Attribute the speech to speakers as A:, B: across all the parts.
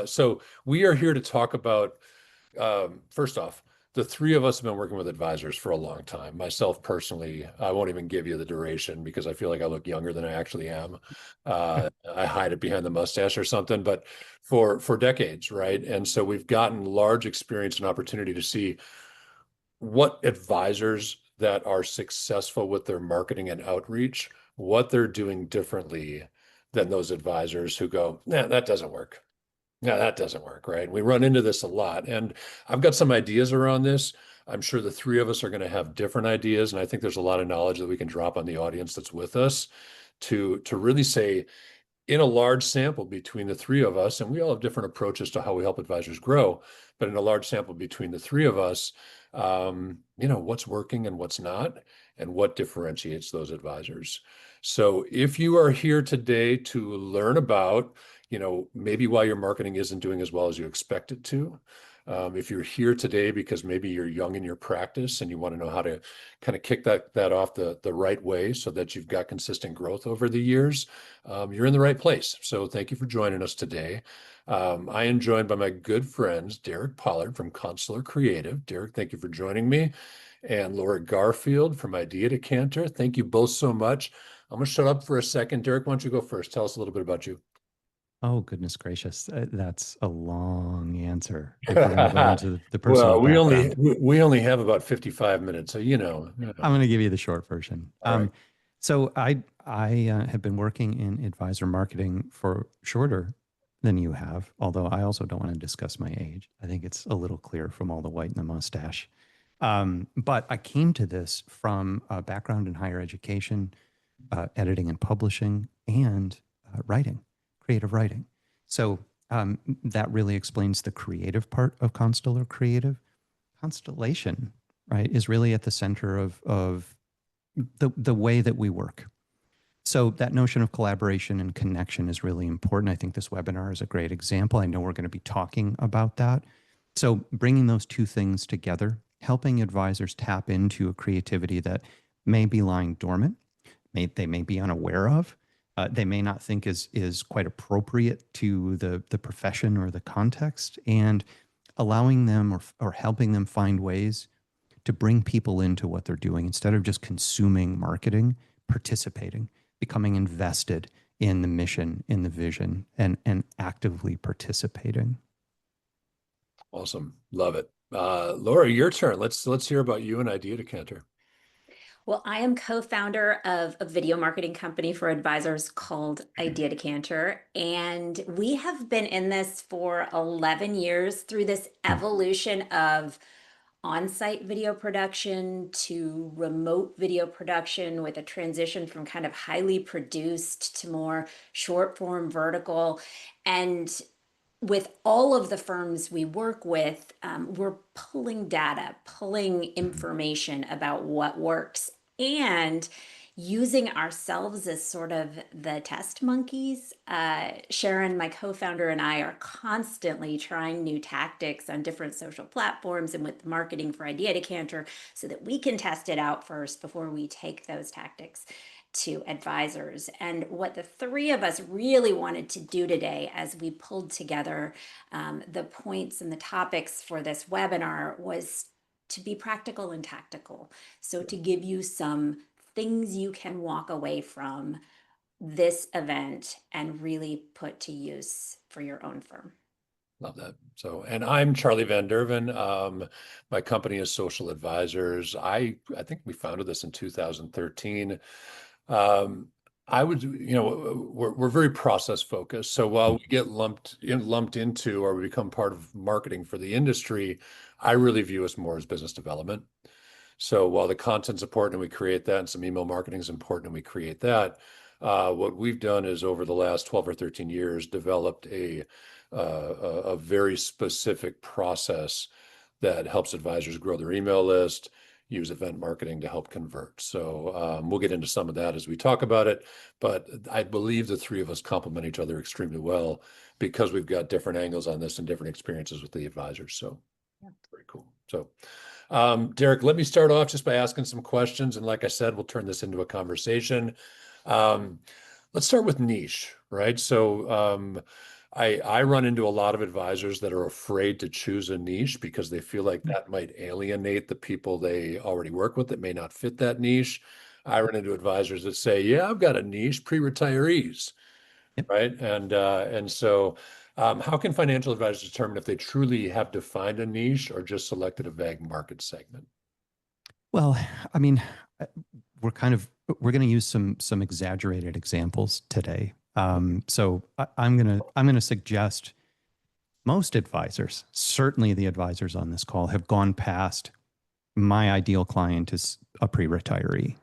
A: So we are here to talk about, first off, the three of us have been working with advisors for a long time. Myself personally, I won't even give you the duration because I feel like I look younger than I actually am. I hide it behind the mustache or something, but for decades, right? And so we've gotten large experience and opportunity to see what advisors that are successful with their marketing and outreach, what they're doing differently than those advisors who go, nah, that doesn't work. Yeah, that doesn't work, right? We run into this a lot. And I've got some ideas around this. I'm sure the three of us are going to have different ideas. And I think there's a lot of knowledge that we can drop on the audience that's with us to really say, in a large sample between the three of us, and we all have different approaches to how we help advisors grow, but in a large sample between the three of us, what's working and what's not, and what differentiates those advisors. So if you are here today to learn about, maybe why your marketing isn't doing as well as you expect it to, if you're here today because maybe you're young in your practice and you want to know how to kind of kick that off the right way so that you've got consistent growth over the years, you're in the right place. So thank you for joining us today. I am joined by my good friends, Derek Pollard from Constellar Creative. Derek, thank you for joining me. And Laura Garfield from Idea Decanter. Thank you both so much. I'm going to shut up for a second. Derek, why don't you go first? Tell us a little bit about you.
B: Oh, goodness gracious. That's a long answer if we're going to go into the personal
A: Well, we only
B: background.
A: we only have about 55 minutes, so
B: I'm going to give you the short version.
A: All right.
B: So I have been working in advisor marketing for shorter than you have, although I also don't want to discuss my age. I think it's a little clear from all the white in the mustache. But I came to this from a background in higher education, editing and publishing, and writing, creative writing. So that really explains the creative part of Constellar Creative. Constellation, right, is really at the center of the way that we work. So that notion of collaboration and connection is really important. I think this webinar is a great example. I know we're going to be talking about that. So bringing those two things together, helping advisors tap into a creativity that may be lying dormant, they may be unaware of, they may not think is quite appropriate to the profession or the context, and allowing them or helping them find ways to bring people into what they're doing instead of just consuming marketing, participating, becoming invested in the mission, in the vision, and actively participating.
A: Awesome. Love it. Laura, your turn. Let's hear about you and Idea Decanter.
C: Well, I am co-founder of a video marketing company for advisors called Idea Decanter, and we have been in this for 11 years through this evolution of on-site video production to remote video production with a transition from kind of highly produced to more short form vertical. And with all of the firms we work with, we're pulling data, pulling information about what works, and using ourselves as sort of the test monkeys. Sharon, my co-founder, and I are constantly trying new tactics on different social platforms and with marketing for Idea Decanter so that we can test it out first before we take those tactics to advisors. And what the three of us really wanted to do today as we pulled together the points and the topics for this webinar was to be practical and tactical. So to give you some things you can walk away from this event and really put to use for your own firm.
A: Love that. So, and I'm Charlie Van Derven. My company is Social Advisors. I think we founded this in 2013. I would, we're very process focused. So while we get lumped into or we become part of marketing for the industry, I really view us more as business development. So while the content's important and we create that, and some email marketing is important and we create that, what we've done is over the last 12 or 13 years developed a very specific process that helps advisors grow their email list, use event marketing to help convert. So we'll get into some of that as we talk about it, but I believe the three of us complement each other extremely well because we've got different angles on this and different experiences with the advisors. So yeah, very cool. So Derek, let me start off just by asking some questions. And like I said, we'll turn this into a conversation. Let's start with niche, right? So I run into a lot of advisors that are afraid to choose a niche because they feel like that might alienate the people they already work with that may not fit that niche. I run into advisors that say, yeah, I've got a niche, pre-retirees,
B: Yep.
A: right? And so how can financial advisors determine if they truly have defined a niche or just selected a vague market segment?
B: Well, I mean, uh, we're going to use some exaggerated examples today. So I'm gonna suggest most advisors, certainly the advisors on this call, have gone past my ideal client is a pre-retiree.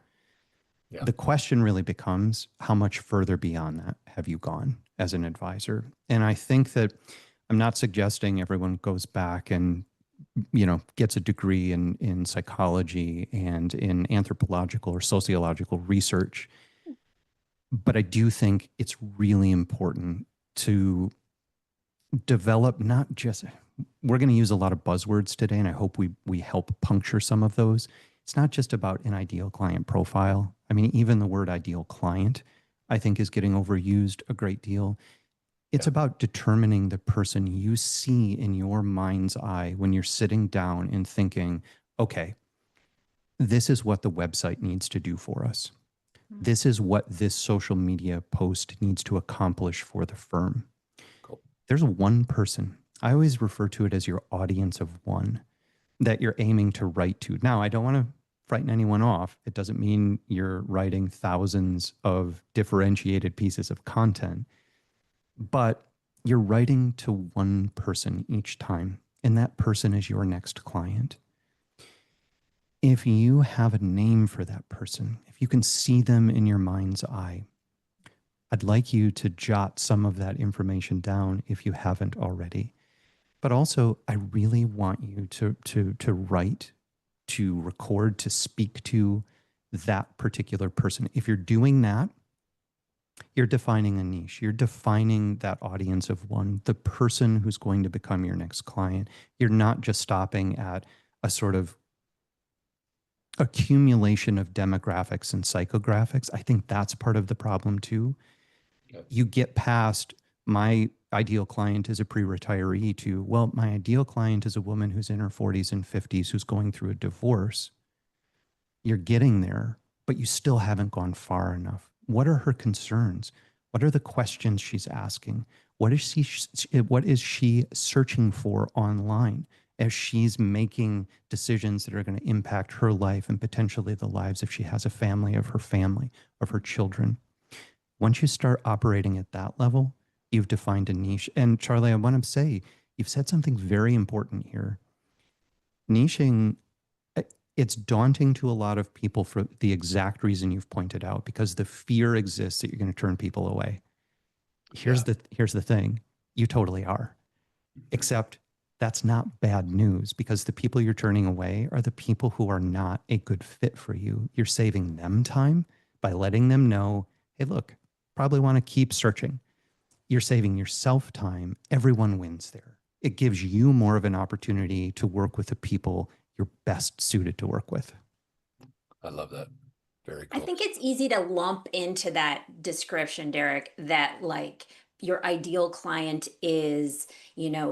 A: Yeah.
B: The question really becomes, how much further beyond that have you gone as an advisor? And I think that I'm not suggesting everyone goes back and gets a degree in psychology and in anthropological or sociological research. But I do think it's really important to develop not just, we're going to use a lot of buzzwords today, and I hope we help puncture some of those. It's not just about an ideal client profile. I mean, even the word ideal client, I think, is getting overused a great deal. It's about determining the person you see in your mind's eye when you're sitting down and thinking, okay, this is what the website needs to do for us. This is what this social media post needs to accomplish for the firm.
A: Cool.
B: There's one person. I always refer to it as your audience of one that you're aiming to write to. Now, I don't want to frighten anyone off. It doesn't mean you're writing thousands of differentiated pieces of content, but you're writing to one person each time, and that person is your next client. If you have a name for that person, if you can see them in your mind's eye, I'd like you to jot some of that information down if you haven't already. But also, I really want you to write, to record, to speak to that particular person. If you're doing that, you're defining a niche. You're defining that audience of one, the person who's going to become your next client. You're not just stopping at a sort of accumulation of demographics and psychographics. I think that's part of the problem too.
A: Okay.
B: You get past my ideal client is a pre-retiree to, well, my ideal client is a woman who's in her 40s and 50s who's going through a divorce. You're getting there, but you still haven't gone far enough. What are her concerns? What are the questions she's asking? What is she searching for online as she's making decisions that are going to impact her life and potentially the lives, if she has a family, of her children? Once you start operating at that level, you've defined a niche. And Charlie, I want to say, you've said something very important here. Niching, it's daunting to a lot of people for the exact reason you've pointed out, because the fear exists that you're going to turn people away. Here's the thing. You totally are. Except that's not bad news, because the people you're turning away are the people who are not a good fit for you. You're saving them time by letting them know, hey, look, probably want to keep searching. You're saving yourself time. Everyone wins there. It gives you more of an opportunity to work with the people you're best suited to work with.
A: I love that. Very
C: I
A: cool.
C: think it's easy to lump into that description, Derek, that like your ideal client is,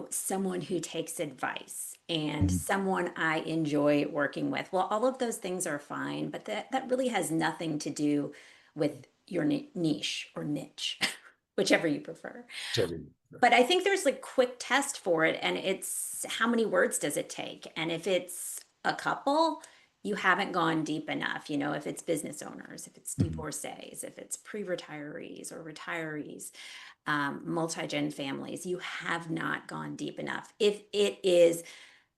C: someone who takes advice and someone I enjoy working with. Well, all of those things are fine, but that really has nothing to do with your niche or niche, whichever you prefer. But I think there's a quick test for it, and it's how many words does it take? And if it's a couple, you haven't gone deep enough. If it's business owners, if it's divorcees, if it's pre-retirees or retirees, multi-gen families, you have not gone deep enough. If it is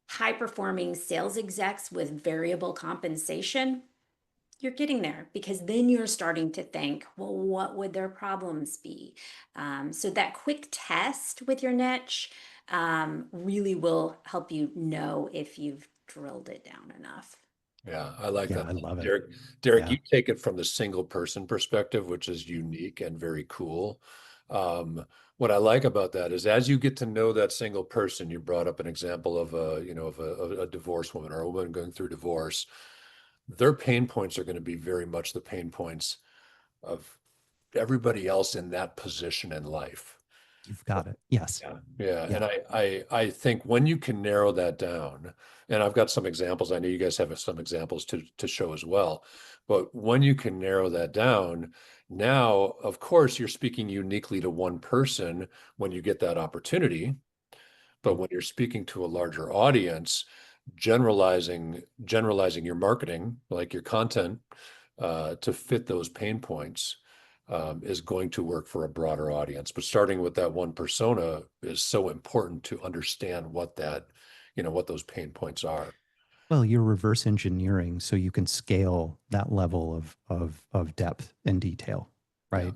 C: high-performing sales execs with variable compensation, you're getting there, because then you're starting to think, well, what would their problems be? So that quick test with your niche really will help you know if you've drilled it down enough.
A: Yeah, I like that.
B: I love it.
A: Derek,
B: Yeah.
A: you take it from the single person perspective, which is unique and very cool. What I like about that is, as you get to know that single person, you brought up an example of a divorced woman or a woman going through divorce. Their pain points are going to be very much the pain points of everybody else in that position in life.
B: You've got it. Yes.
A: Yeah, yeah.
B: Yeah.
A: And I think when you can narrow that down, and I've got some examples, I know you guys have some examples to show as well, but when you can narrow that down, now, of course, you're speaking uniquely to one person when you get that opportunity. But when you're speaking to a larger audience, generalizing your marketing, like your content, to fit those pain points, is going to work for a broader audience. But starting with that one persona is so important to understand what that, what those pain points are.
B: Well, you're reverse engineering so you can scale that level of depth and detail, right?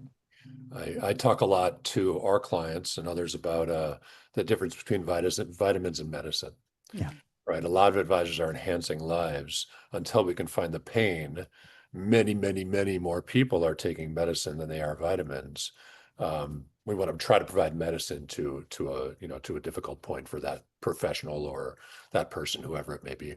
A: I talk a lot to our clients and others about the difference between vitamins and medicine.
B: Yeah.
A: Right. A lot of advisors are enhancing lives until we can find the pain. Many, many, many more people are taking medicine than they are vitamins. We want to try to provide medicine to a difficult point for that professional or that person, whoever it may be.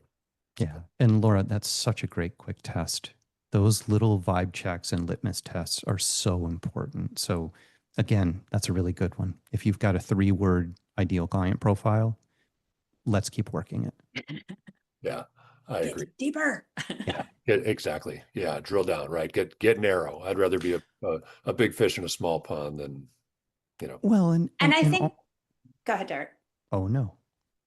B: Yeah. And Laura, that's such a great quick test. Those little vibe checks and litmus tests are so important. So again, that's a really good one. If you've got a 3-word ideal client profile, let's keep working it.
A: Yeah, I
C: Get
A: agree.
C: deeper.
B: Yeah.
A: Exactly. Yeah, drill down, right? Get narrow. I'd rather be a big fish in a small pond than,
B: Well,
C: And I think, go ahead, Derek.
B: oh no,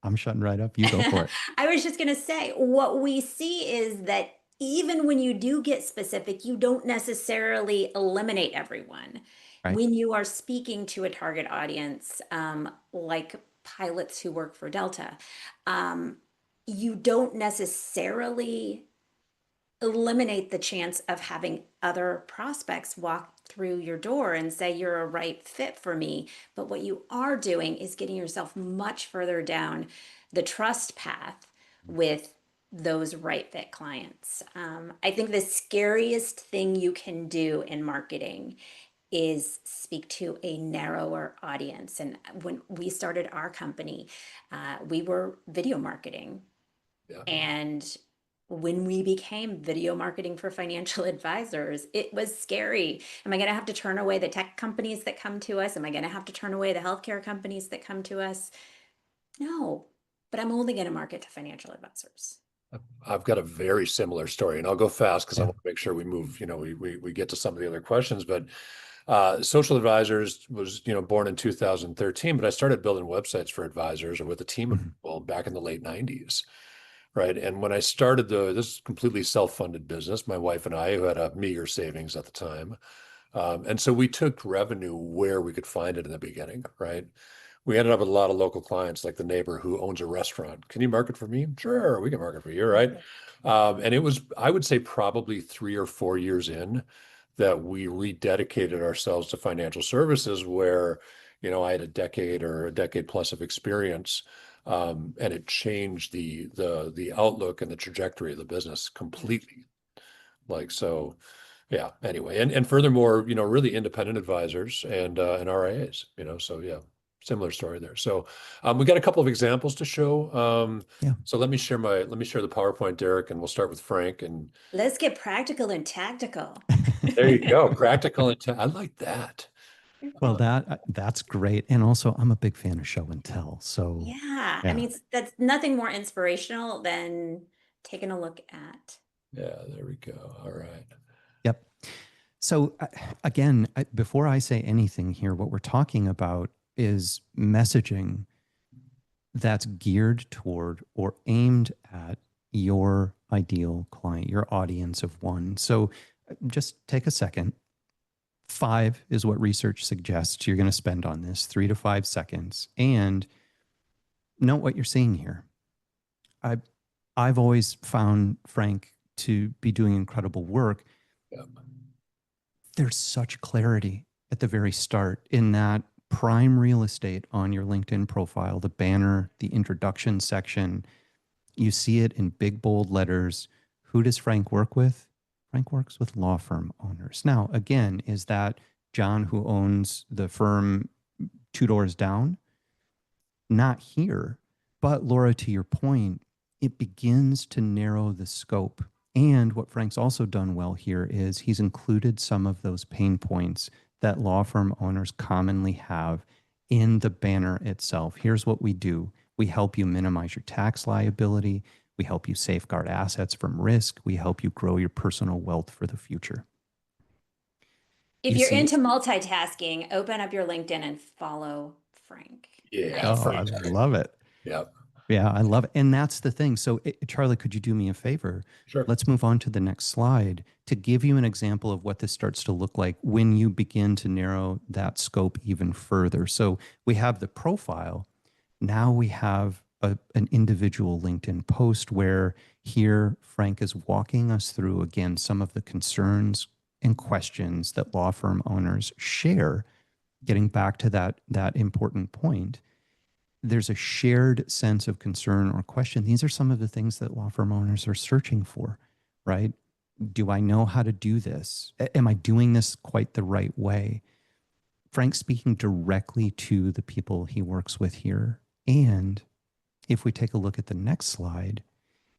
B: I'm shutting right up. You go for it.
C: I was just going to say, what we see is that even when you do get specific, you don't necessarily eliminate everyone.
B: Right.
C: When you are speaking to a target audience, like pilots who work for Delta, you don't necessarily eliminate the chance of having other prospects walk through your door and say you're a right fit for me. But what you are doing is getting yourself much further down the trust path with those right fit clients. I think the scariest thing you can do in marketing is speak to a narrower audience. And when we started our company, we were video marketing.
A: Yeah.
C: And when we became video marketing for financial advisors, it was scary. Am I going to have to turn away the tech companies that come to us? Am I going to have to turn away the healthcare companies that come to us? No, but I'm only going to market to financial advisors.
A: I've got a very similar story, and I'll go fast because I want to make sure we move, we get to some of the other questions. But Social Advisors was, born in 2013, but I started building websites for advisors or with a team of people back in the late 90s. Right. And when I started this completely self-funded business, my wife and I, who had a meager savings at the time. And so we took revenue where we could find it in the beginning. Right. We ended up with a lot of local clients, like the neighbor who owns a restaurant. Can you market for me? Sure, we can market for you. Right. And it was, I would say, probably 3 or 4 years in that we rededicated ourselves to financial services where, I had a decade plus of experience. And it changed the outlook and the trajectory of the business completely. So, yeah. Anyway, and furthermore, really independent advisors and RIAs. So yeah, similar story there. So, we got a couple of examples to show.
B: Yeah.
A: So let me share the PowerPoint, Derek, and we'll start with Frank. And
C: let's get practical and tactical.
A: there you go, practical and I like that.
B: Well, that's great. And also, I'm a big fan of show and tell. So
C: yeah. I mean, that's nothing more inspirational than taking a look at.
A: Yeah, there we go. All right.
B: Yep. So again, before I say anything here, what we're talking about is messaging that's geared toward or aimed at your ideal client, your audience of one. So just take a second. 5 is what research suggests you're going to spend on this, 3 to 5 seconds. And note what you're seeing here. I've always found Frank to be doing incredible work.
A: Yep.
B: There's such clarity at the very start in that prime real estate on your LinkedIn profile, the banner, the introduction section. You see it in big, bold letters. Who does Frank work with? Frank works with law firm owners. Now, again, is that John who owns the firm 2 doors down? Not here. But Laura, to your point, it begins to narrow the scope. And what Frank's also done well here is he's included some of those pain points that law firm owners commonly have in the banner itself. Here's what we do. We help you minimize your tax liability. We help you safeguard assets from risk. We help you grow your personal wealth for the future.
C: If
B: You
C: you're
B: see-
C: into multitasking, open up your LinkedIn and follow Frank.
A: Yeah.
B: Oh, I love it.
A: Yeah.
B: Yeah, I love it. And that's the thing. So, Charlie, could you do me a favor?
A: Sure.
B: Let's move on to the next slide to give you an example of what this starts to look like when you begin to narrow that scope even further. So we have the profile. Now we have an individual LinkedIn post where here Frank is walking us through, again, some of the concerns and questions that law firm owners share. Getting back to that important point, there's a shared sense of concern or question. These are some of the things that law firm owners are searching for, right? Do I know how to do this? Am I doing this quite the right way? Frank's speaking directly to the people he works with here. And if we take a look at the next slide,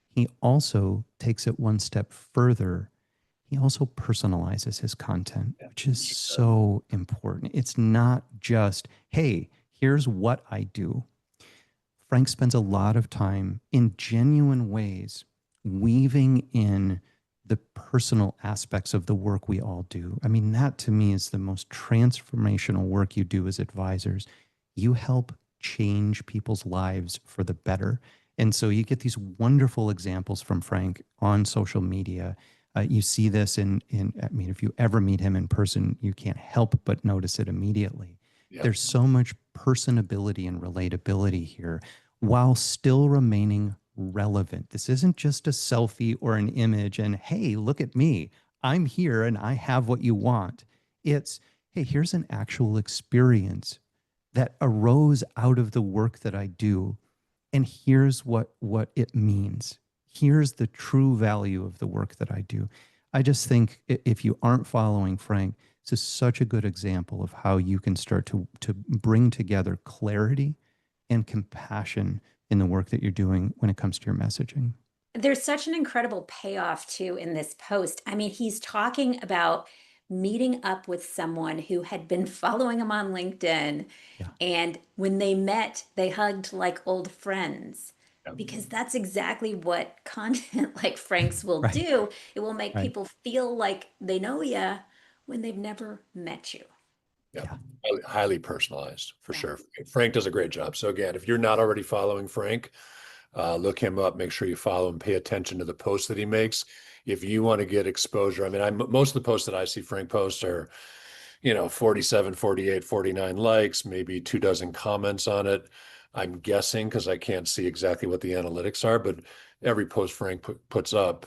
B: he also takes it one step further. He also personalizes his content, which is so important. It's not just, hey, here's what I do. Frank spends a lot of time in genuine ways weaving in the personal aspects of the work we all do. I mean, that to me is the most transformational work you do as advisors. You help change people's lives for the better. And so you get these wonderful examples from Frank on social media. You see this I mean, if you ever meet him in person, you can't help but notice it immediately.
A: Yep.
B: There's so much personability and relatability here while still remaining relevant. This isn't just a selfie or an image and, hey, look at me. I'm here and I have what you want. It's, hey, here's an actual experience that arose out of the work that I do. And here's what it means. Here's the true value of the work that I do. I just think if you aren't following Frank, this is such a good example of how you can start to bring together clarity and compassion in the work that you're doing when it comes to your messaging.
C: There's such an incredible payoff too in this post. I mean, he's talking about meeting up with someone who had been following him on LinkedIn.
B: Yeah.
C: And when they met, they hugged like old friends.
A: Yep.
C: Because that's exactly what content like Frank's will
B: Right.
C: do. It will make
B: Right.
C: people feel like they know you when they've never met you.
A: Yeah. Highly personalized for
C: Yeah.
A: sure. Frank does a great job. So again, if you're not already following Frank, look him up, make sure you follow him, pay attention to the posts that he makes. If you want to get exposure, I mean, most of the posts that I see Frank post are, 47, 48, 49 likes, maybe 24 comments on it. I'm guessing because I can't see exactly what the analytics are, but every post Frank puts up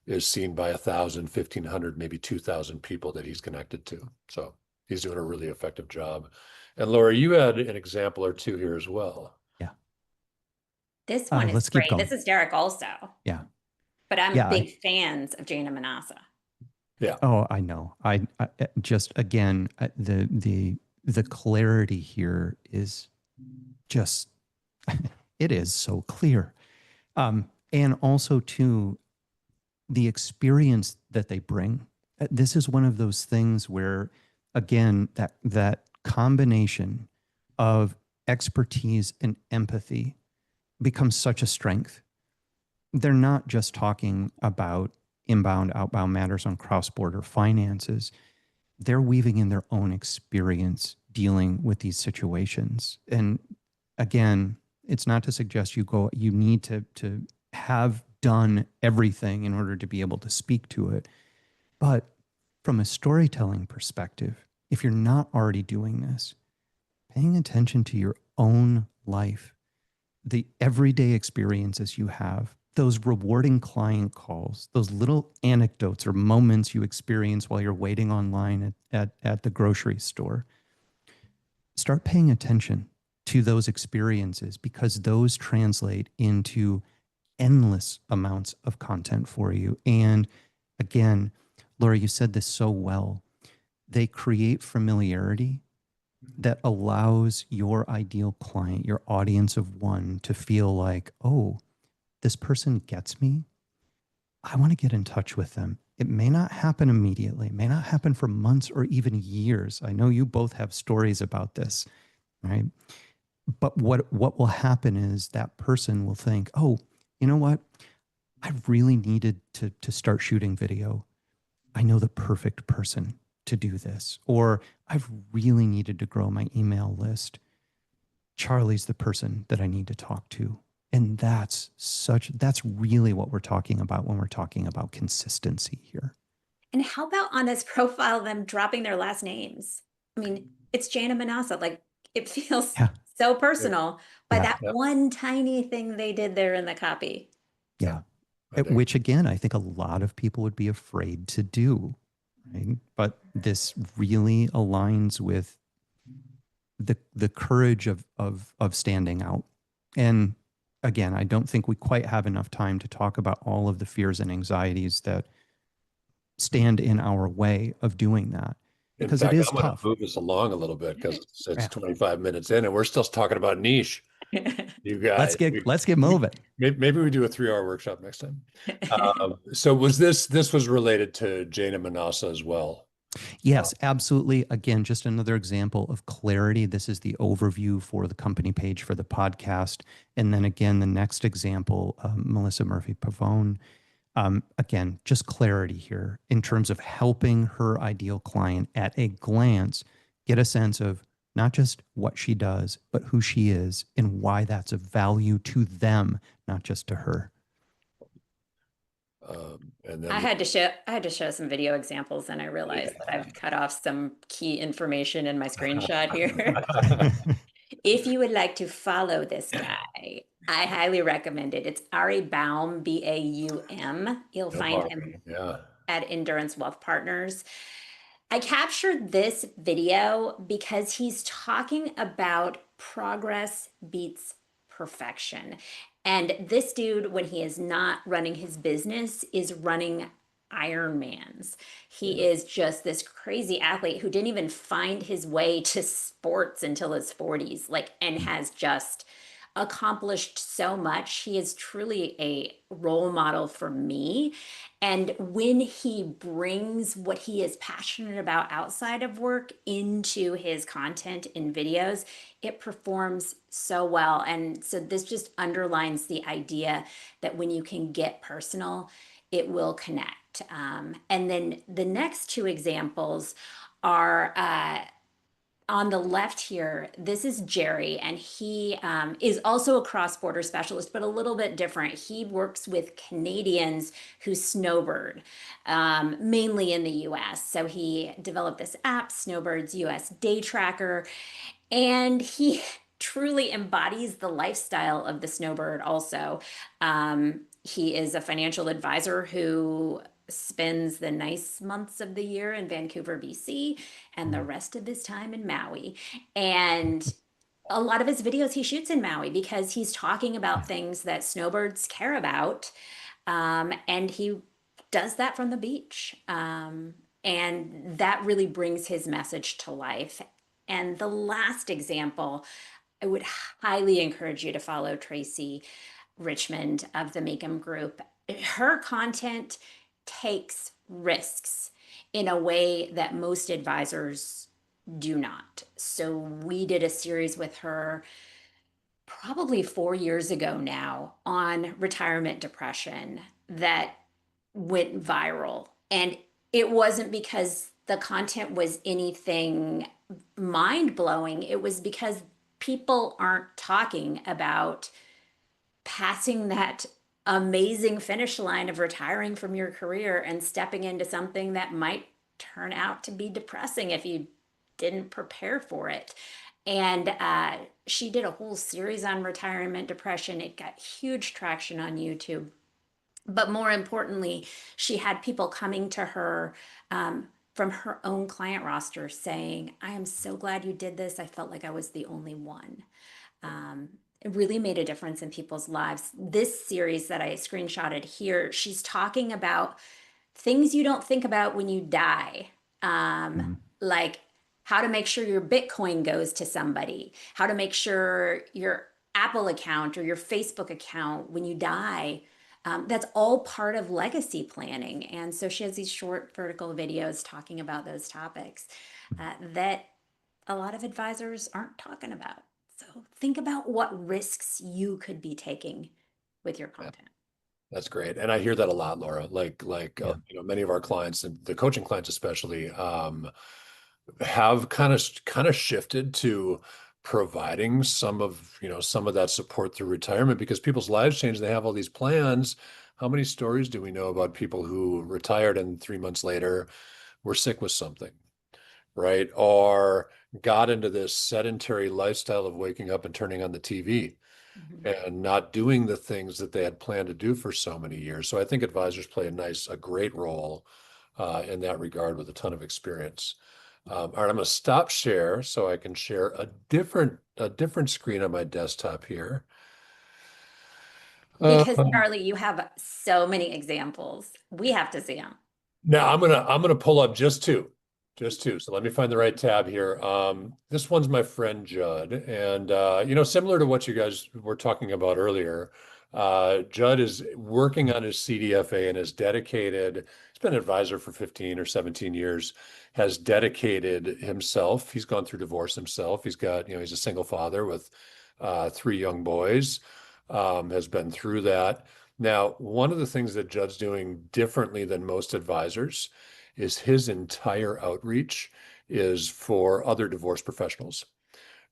A: is seen by 1,000, 1,500, maybe 2,000 people that he's connected to. So he's doing a really effective job. And Laura, you had an example or two here as well.
B: Yeah.
C: This one is
B: let's keep
C: great.
B: going.
C: This is Derek also.
B: Yeah.
C: But I'm
B: Yeah,
C: big fans of Jana Manassa.
A: Yeah.
B: Oh, I know. I just, again, the clarity here is just, it is so clear. And also too, the experience that they bring. This is one of those things where, again, that combination of expertise and empathy becomes such a strength. They're not just talking about inbound, outbound matters on cross-border finances. They're weaving in their own experience dealing with these situations. And again, it's not to suggest you need to have done everything in order to be able to speak to it. But from a storytelling perspective, if you're not already doing this, paying attention to your own life, the everyday experiences you have, those rewarding client calls, those little anecdotes or moments you experience while you're waiting online at the grocery store, start paying attention to those experiences because those translate into endless amounts of content for you. And again, Laura, you said this so well. They create familiarity that allows your ideal client, your audience of one, to feel like, oh, this person gets me. I want to get in touch with them. It may not happen immediately, it may not happen for months or even years. I know you both have stories about this. right? But what will happen is that person will think, oh, you know what? I really needed to start shooting video. I know the perfect person to do this. Or I've really needed to grow my email list. Charlie's the person that I need to talk to. And that's really what we're talking about when we're talking about consistency here.
C: And how about on his profile, them dropping their last names? I mean, it's Jana Manassa. Like, it feels
B: Yeah.
C: so personal by
B: Yeah.
C: that one tiny thing they did there in the copy.
B: Yeah.
A: I dig it.
B: Which again, I think a lot of people would be afraid to do. Right? But this really aligns with the courage of standing out. And again, I don't think we quite have enough time to talk about all of the fears and anxieties that stand in our way of doing that,
A: In
B: because
A: fact,
B: it is
A: I'm going to
B: tough.
A: move this along a little bit because it's
B: Yeah.
A: 25 minutes in and we're still talking about niche. You guys,
B: Let's get moving.
A: Maybe we do a 3-hour workshop next time. So was this was related to Jana Manassa as well?
B: Yes, absolutely. Again, just another example of clarity. This is the overview for the company page for the podcast. And then again, the next example, Melissa Murphy Pavone. Again, just clarity here in terms of helping her ideal client at a glance get a sense of not just what she does, but who she is and why that's of value to them, not just to her.
C: I
A: And then
C: had to show some video examples, and I realized that I've cut off some key information in my screenshot here. If you would like to follow this guy, I highly recommend it. It's Ari Baum, Baum. You'll
A: no
C: find
A: problem.
C: him
A: Yeah.
C: at Endurance Wealth Partners. I captured this video because he's talking about progress beats perfection. And this dude, when he is not running his business, is running Ironmans. He is just this crazy athlete who didn't even find his way to sports until his 40s, like, and has just accomplished so much. He is truly a role model for me. And when he brings what he is passionate about outside of work into his content in videos, it performs so well. And so this just underlines the idea that when you can get personal, it will connect. And then the next two examples are on the left here. This is Jerry, and he is also a cross-border specialist, but a little bit different. He works with Canadians who snowbird, mainly in the US. So he developed this app, Snowbird's US Day Tracker, and he truly embodies the lifestyle of the snowbird also. He is a financial advisor who spends the nice months of the year in Vancouver, BC, and the rest of his time in Maui. And a lot of his videos he shoots in Maui because he's talking about things that snowbirds care about. And he does that from the beach. And that really brings his message to life. And the last example, I would highly encourage you to follow Tracy Richmond of the Makem Group. Her content takes risks in a way that most advisors do not. So we did a series with her probably 4 years ago now on retirement depression that went viral. And it wasn't because the content was anything mind blowing, it was because people aren't talking about passing that amazing finish line of retiring from your career and stepping into something that might turn out to be depressing if you didn't prepare for it. And she did a whole series on retirement depression. It got huge traction on YouTube. But more importantly, she had people coming to her from her own client roster saying, I am so glad you did this. I felt like I was the only one. It really made a difference in people's lives. This series that I screenshotted here, she's talking about things you don't think about when you die, like how to make sure your Bitcoin goes to somebody, how to make sure your Apple account or your Facebook account when you die. That's all part of legacy planning. And so she has these short vertical videos talking about those topics that a lot of advisors aren't talking about. So think about what risks you could be taking with your
A: Yeah,
C: content.
A: that's great. And I hear that a lot, Laura.
B: Yeah.
A: Many of our clients and the coaching clients especially, have kind of shifted to providing some of that support through retirement because people's lives change. They have all these plans. How many stories do we know about people who retired and 3 months later were sick with something, right? Or got into this sedentary lifestyle of waking up and turning on the TV
C: Mhm.
A: and not doing the things that they had planned to do for so many years. So I think advisors play a great role in that regard with a ton of experience. All right, I'm going to stop share so I can share a different screen on my desktop here.
C: Because
A: Um,
C: Charlie, you have so many examples. We have to see them.
A: Now I'm gonna pull up just two. So let me find the right tab here. This one's my friend Judd, and similar to what you guys were talking about earlier, Judd is working on his CDFA and is dedicated. He's been an advisor for 15 or 17 years. Has dedicated himself. He's gone through divorce himself. He's a single father with three young boys. Has been through that. Now, one of the things that Judd's doing differently than most advisors is his entire outreach is for other divorce professionals,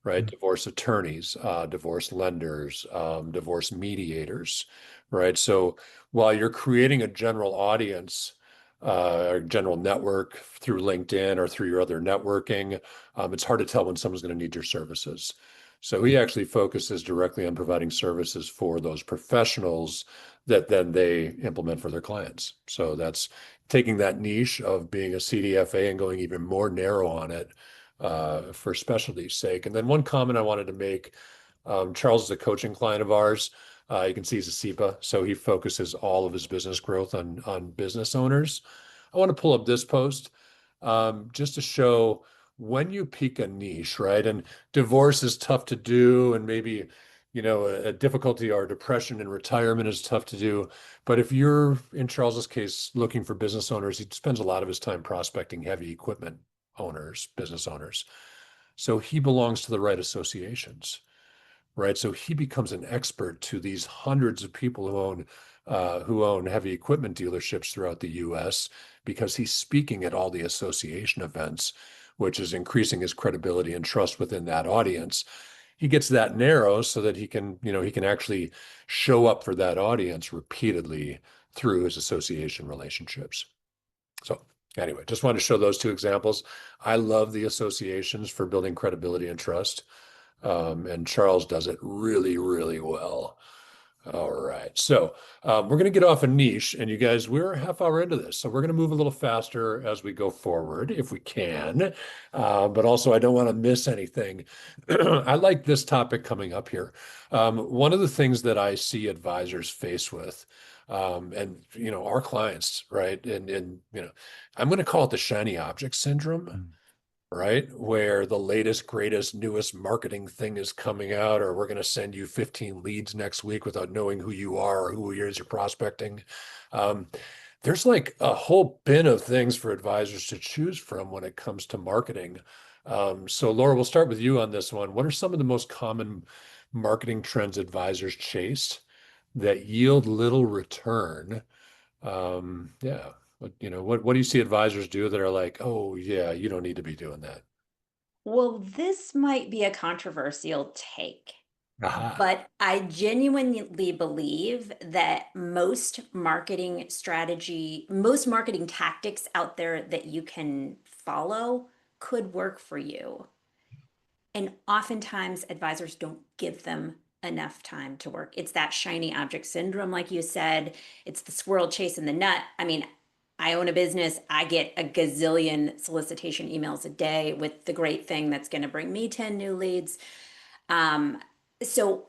A: right?
B: Mm.
A: Divorce attorneys, divorce lenders, divorce mediators, right? So while you're creating a general audience, or general network through LinkedIn or through your other networking, it's hard to tell when someone's going to need your services. So he actually focuses directly on providing services for those professionals that then they implement for their clients. So that's taking that niche of being a CDFA and going even more narrow on it for specialty's sake. And then one comment I wanted to make, Charles is a coaching client of ours. You can see he's a SEPA, so he focuses all of his business growth on business owners. I want to pull up this post just to show when you pick a niche, right? And divorce is tough to do, and maybe a difficulty or depression in retirement is tough to do. But if you're in Charles's case looking for business owners, he spends a lot of his time prospecting heavy equipment owners, business owners. So he belongs to the right associations, right? So he becomes an expert to these hundreds of people who own heavy equipment dealerships throughout the U.S. because he's speaking at all the association events, which is increasing his credibility and trust within that audience. He gets that narrow so that he can actually show up for that audience repeatedly through his association relationships. So anyway, just wanted to show those two examples. I love the associations for building credibility and trust. And Charles does it really, really well. All right. So we're going to get off a niche, and you guys, we're a half hour into this. So we're going to move a little faster as we go forward if we can. But also, I don't want to miss anything. I like this topic coming up here. One of the things that I see advisors face with, and our clients, right? And I'm going to call it the shiny object syndrome,
B: Mm.
A: right? Where the latest, greatest, newest marketing thing is coming out, or we're going to send you 15 leads next week without knowing who you are or who it is you're prospecting. Um, there's like a whole bin of things for advisors to choose from when it comes to marketing. So Laura, we'll start with you on this one. What are some of the most common marketing trends advisors chase that yield little return? Yeah. What do you see advisors do that are like, oh yeah, you don't need to be doing that?
C: Well, this might be a controversial take,
A: Aha.
C: but I genuinely believe that most marketing tactics out there that you can follow could work for you. And oftentimes advisors don't give them enough time to work. It's that shiny object syndrome, like you said. It's the squirrel chasing the nut. I mean, I own a business. I get a gazillion solicitation emails a day with the great thing that's going to bring me 10 new leads. Um, so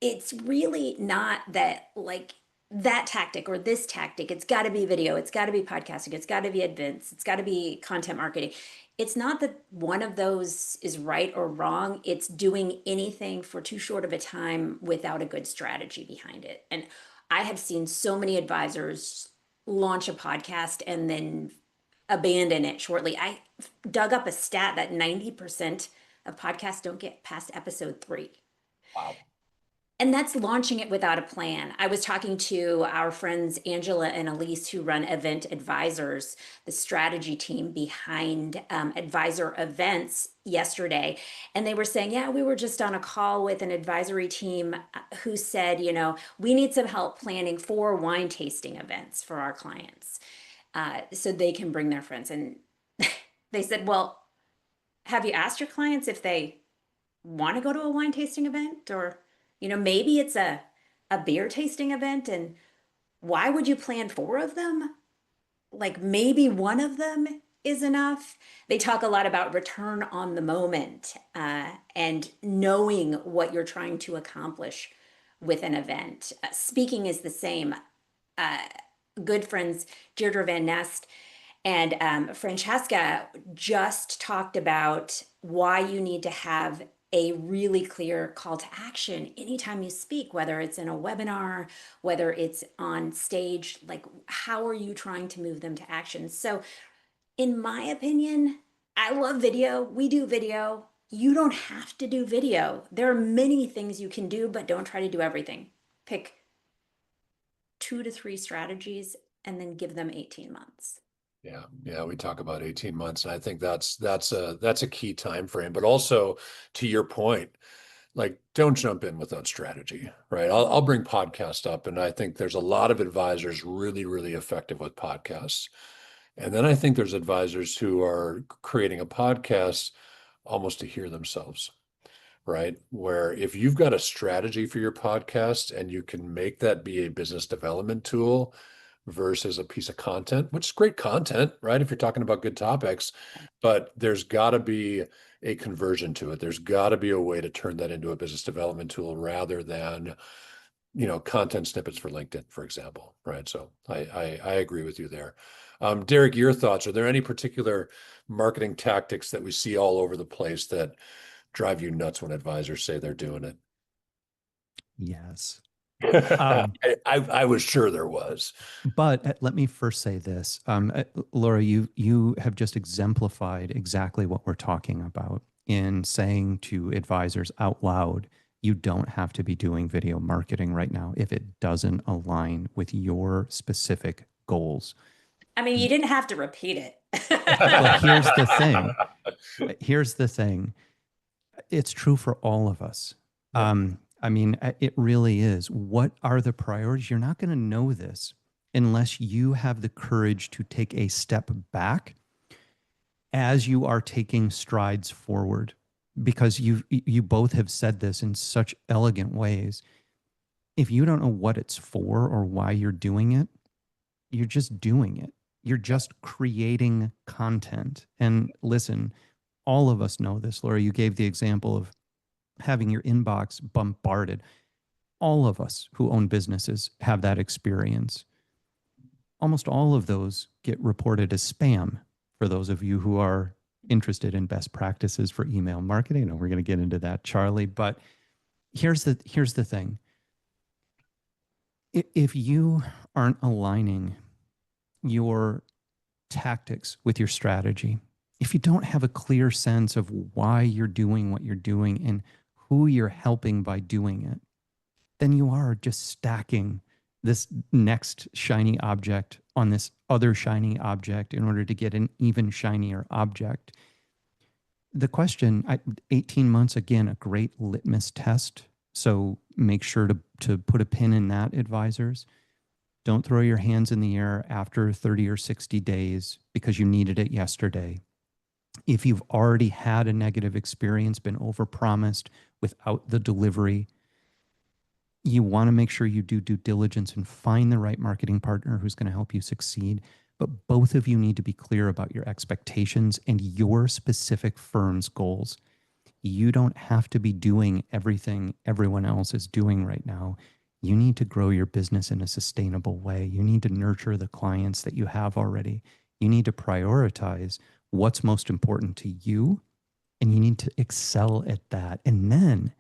C: it's really not that like that tactic or this tactic. It's got to be video. It's got to be podcasting. It's got to be events. It's got to be content marketing. It's not that one of those is right or wrong. It's doing anything for too short of a time without a good strategy behind it. And I have seen so many advisors launch a podcast and then abandon it shortly. I dug up a stat that 90% of podcasts don't get past episode 3.
A: Wow.
C: And that's launching it without a plan. I was talking to our friends Angela and Elise, who run Event Advisors, the strategy team behind advisor events, yesterday. And they were saying, yeah, we were just on a call with an advisory team who said, we need some help planning 4 wine tasting events for our clients, so they can bring their friends. And they said, well, have you asked your clients if they want to go to a wine tasting event? Or maybe it's a beer tasting event, and why would you plan 4 of them? Like maybe one of them is enough. They talk a lot about return on the moment, and knowing what you're trying to accomplish with an event. Speaking is the same. Good friends Deirdre Van Nest and Francesca just talked about why you need to have a really clear call to action anytime you speak, whether it's in a webinar, whether it's on stage. Like, how are you trying to move them to action? So in my opinion, I love video. We do video. You don't have to do video. There are many things you can do, but don't try to do everything. Pick 2 to 3 strategies and then give them 18 months.
A: Yeah, we talk about 18 months, and I think that's a key time frame. But also, to your point, like, don't jump in without strategy, right? I'll bring podcast up, and I think there's a lot of advisors really, really effective with podcasts. And then I think there's advisors who are creating a podcast almost to hear themselves, right? Where if you've got a strategy for your podcast and you can make that be a business development tool versus a piece of content, which is great content, right? If you're talking about good topics, but there's got to be a conversion to it. There's got to be a way to turn that into a business development tool rather than, content snippets for LinkedIn, for example, right? So I agree with you there. Derek, your thoughts, are there any particular marketing tactics that we see all over the place that drive you nuts when advisors say they're doing it?
B: Yes.
A: I was sure there was.
B: But let me first say this. Laura, you have just exemplified exactly what we're talking about in saying to advisors out loud, you don't have to be doing video marketing right now if it doesn't align with your specific goals.
C: I mean, you didn't have to repeat it.
B: Well, here's the thing. Here's the thing. It's true for all of us.
A: Yeah.
B: I mean, it really is. What are the priorities? You're not going to know this unless you have the courage to take a step back as you are taking strides forward, because you both have said this in such elegant ways. If you don't know what it's for or why you're doing it, you're just doing it. You're just creating content. And listen, all of us know this. Laura, you gave the example of having your inbox bombarded. All of us who own businesses have that experience. Almost all of those get reported as spam for those of you who are interested in best practices for email marketing. And we're going to get into that, Charlie. But here's the thing. If you aren't aligning your tactics with your strategy, if you don't have a clear sense of why you're doing what you're doing and who you're helping by doing it, then you are just stacking this next shiny object on this other shiny object in order to get an even shinier object. The question, 18 months, again, a great litmus test. So make sure to put a pin in that, advisors. Don't throw your hands in the air after 30 or 60 days because you needed it yesterday. If you've already had a negative experience, been overpromised without the delivery, you want to make sure you do due diligence and find the right marketing partner who's going to help you succeed. But both of you need to be clear about your expectations and your specific firm's goals. You don't have to be doing everything everyone else is doing right now. You need to grow your business in a sustainable way. You need to nurture the clients that you have already. You need to prioritize what's most important to you, and you need to excel at that. And then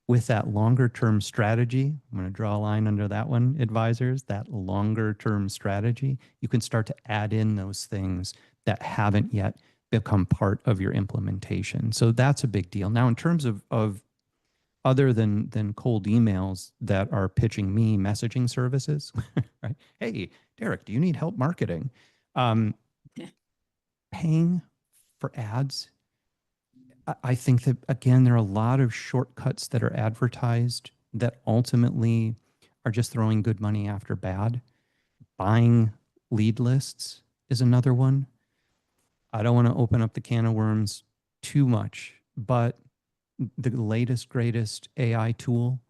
B: with that longer term strategy, I'm going to draw a line under that one, advisors, that longer term strategy, you can start to add in those things that haven't yet become part of your implementation. So that's a big deal. Now, in terms of other than cold emails that are pitching me messaging services, right? Hey, Derek, do you need help marketing?
C: Yeah.
B: Paying for ads. I think that, again, there are a lot of shortcuts that are advertised that ultimately are just throwing good money after bad. Buying lead lists is another one. I don't want to open up the can of worms too much, but the latest, greatest AI tool,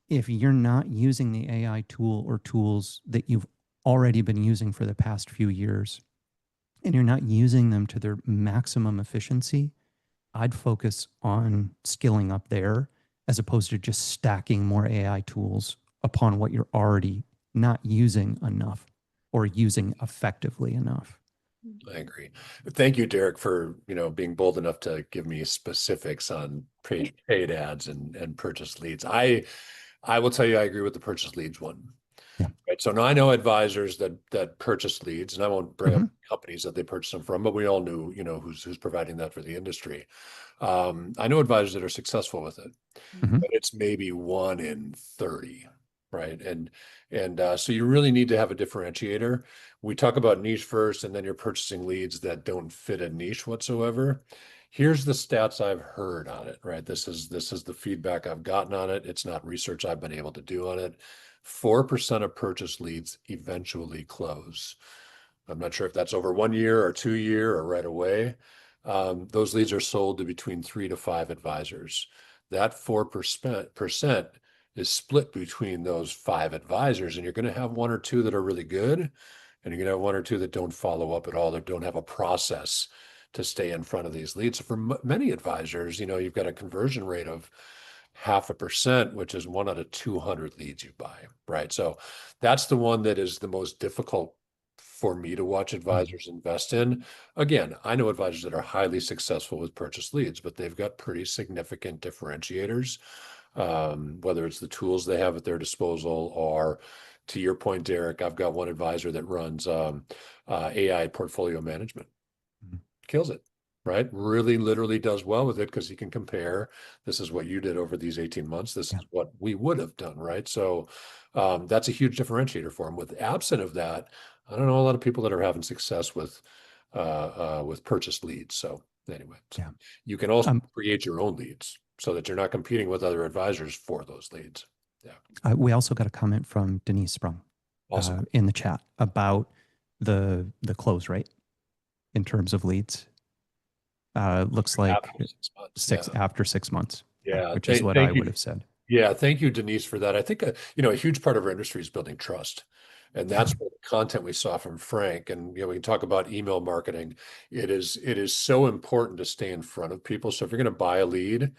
B: if you're not using the AI tool or tools that you've already been using for the past few years, and you're not using them to their maximum efficiency, I'd focus on skilling up there as opposed to just stacking more AI tools upon what you're already not using enough or using effectively enough.
A: I agree. Thank you, Derek, for being bold enough to give me specifics on paid ads and purchase leads. I will tell you, I agree with the purchase leads one.
B: Yeah.
A: Right. So now I know advisors that purchase leads, and I won't bring up
B: Mhm.
A: companies that they purchase them from, but we all knew, who's providing that for the industry. I know advisors that are successful with it,
B: Mhm.
A: but it's maybe 1 in 30, right? And so you really need to have a differentiator. We talk about niche first, and then you're purchasing leads that don't fit a niche whatsoever. Here's the stats I've heard on it, right? This is the feedback I've gotten on it. It's not research I've been able to do on it. 4% of purchase leads eventually close. I'm not sure if that's over 1 year or 2 year or right away. Those leads are sold to between 3 to 5 advisors. That 4% is split between those 5 advisors, and you're going to have 1 or 2 that are really good, and you're going to have 1 or 2 that don't follow up at all, that don't have a process to stay in front of these leads. So for many advisors, you've got a conversion rate of 0.5%, which is 1 out of 200 leads you buy, right? So that's the one that is the most difficult for me to watch advisors invest in. Again, I know advisors that are highly successful with purchase leads, but they've got pretty significant differentiators, whether it's the tools they have at their disposal or, to your point, Derek, I've got one advisor that runs AI portfolio management. Kills it, right? Really literally does well with it because he can compare. This is what you did over these 18 months. This is what we would have done, right? So that's a huge differentiator for him. With absent of that, I don't know a lot of people that are having success with purchase leads. So anyway, you can also create your own leads so that you're not competing with other advisors for those leads. Yeah.
B: We also got a comment from Denise Sprung
A: Awesome.
B: in the chat about the close rate in terms of leads. Looks like after 6 months.
A: Yeah,
B: which is what I would have said.
A: Yeah, thank you, Denise, for that. I think a huge part of our industry is building trust, and that's what the content we saw from Frank. And we can talk about email marketing. It is so important to stay in front of people. So if you're going to buy a lead,